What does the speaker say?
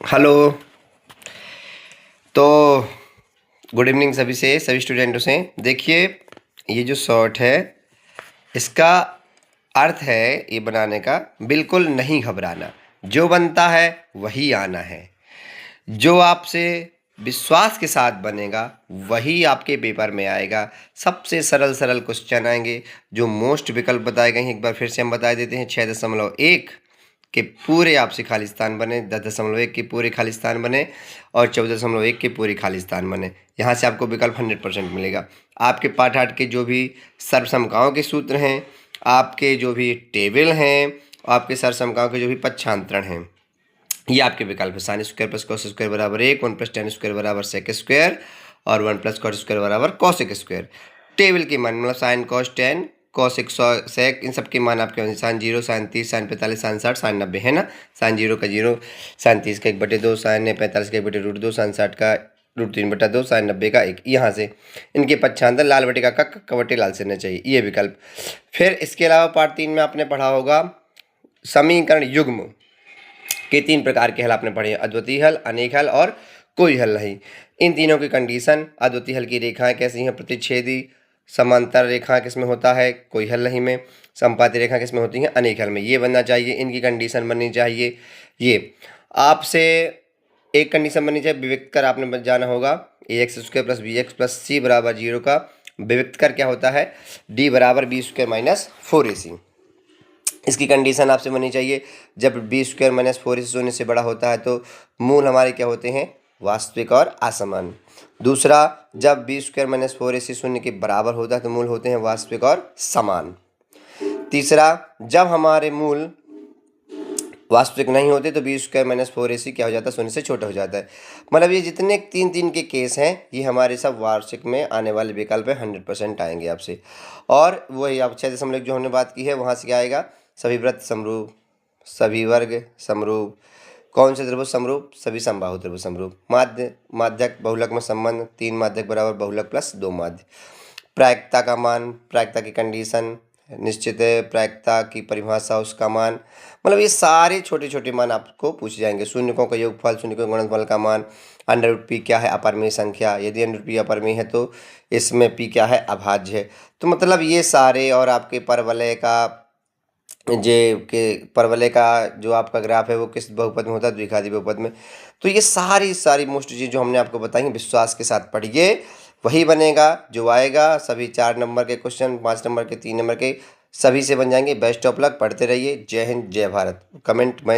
Hello. तो good evening सभी स्टूडेंटों से। देखिए, ये जो शॉर्ट है इसका अर्थ है ये बनाने का, बिल्कुल नहीं घबराना। जो बनता है वही आना है। जो आपसे विश्वास के साथ बनेगा वही आपके पेपर में आएगा। सबसे सरल सरल क्वेश्चन आएंगे। जो मोस्ट विकल्प बताए गए हैं एक बार फिर से हम बता देते हैं। 6.1 के पूरे आपसे खालिस्तान बने, 10.1 के पूरे खालिस्तान बने और 14.1 के पूरे खालिस्तान बने। यहाँ से आपको विकल्प 100% मिलेगा। आपके पाठ 8 के जो भी सर्वसमकाओं के सूत्र हैं, आपके जो भी टेबल हैं, आपके सर्वसमकाओं के जो भी पक्षांतरण हैं, ये आपके विकल्प है। Sine square plus cos square बराबर 1, 1 प्लस टेन स्क्वायर बराबर सेक स्क्वायर और 1 प्लस कॉट स्क्वायर बराबर कॉसेक स्क्वायर। टेबल के मान मतलब साइन कॉस 10 कॉसेक सेक, इन सब के मान आपके sine 0, sine 30, sine 45, sine 60, sine 90 है ना। साइन 0 का 0, साइन 30 का 1/2, साइन 45 का 1/√2, साइन 60 का √3/2, साइन 90 का 1। यहाँ से इनके पक्षांतर लाल बटे का कवटे लाल से रहना चाहिए, ये विकल्प। फिर इसके अलावा पार्ट 3 में आपने पढ़ा होगा समीकरण युग्म के 3 प्रकार के हल आपने पढ़े हैं, अद्वितीय हल, अनेक हल और कोई हल नहीं। इन तीनों की कंडीशन, अद्वितीय हल की रेखाएं कैसी हैं, प्रतिच्छेदी समांतर रेखा किसमें होता है, कोई हल नहीं में। संपाती रेखा किसमें होती हैं, अनेक हल में। ये बनना चाहिए, इनकी कंडीशन बननी चाहिए। ये आपसे एक कंडीशन बननी चाहिए, विविक्त कर आपने जाना होगा। ax² + bx + c = 0 का विविक्त कर क्या होता है, d = b² - 4ac। इसकी कंडीशन आपसे बननी चाहिए, जब b² - 4ac शून्य से बड़ा होता है तो मूल हमारे क्या होते हैं, वास्तविक और असमान। दूसरा, जब b² - 4ac शून्य के बराबर होता है तो मूल होते हैं वास्तविक और समान। तीसरा, जब हमारे मूल वास्तविक नहीं होते तो b² - 4ac क्या हो जाता है, शून्य से छोटा हो जाता है। मतलब ये जितने तीन के केस हैं ये हमारे सब वार्षिक में आने वाले विकल्प है, 100% आएंगे आपसे। और वही आप 6.1 जो हमने बात की है वहाँ से क्या आएगा, सभी वृत्त समरूप, सभी वर्ग समरूप, कौन से त्रिभुज समरूप, सभी समबाहु त्रिभुज समरूप, माध्य माध्यक बहुलक में संबंध, 3 माध्यक बराबर बहुलक प्लस 2 माध्य, प्रायिकता का मान, प्रायिकता की कंडीशन, निश्चित प्रायिकता की परिभाषा, उसका मान, मतलब ये सारे छोटे छोटे मान आपको पूछे जाएंगे। शून्यकों का योगफल, शून्यकों के गुणनफल का मान, √p क्या है, अपरिमेय संख्या, यदि √p अपरिमेय है तो इसमें p क्या है, अभाज्य है। तो मतलब ये सारे, और आपके परवलय का परवलय का जो आपका ग्राफ है वो किस बहुपद में होता है, द्विघाती बहुपद में। तो ये सारी मोस्ट चीज़ जो हमने आपको बताई विश्वास के साथ पढ़िए, वही बनेगा जो आएगा। सभी 4 नंबर के क्वेश्चन, 5 नंबर के, 3 नंबर के, सभी से बन जाएंगे। बेस्ट ऑफ लक, पढ़ते रहिए। जय हिंद, जय भारत। कमेंट मैं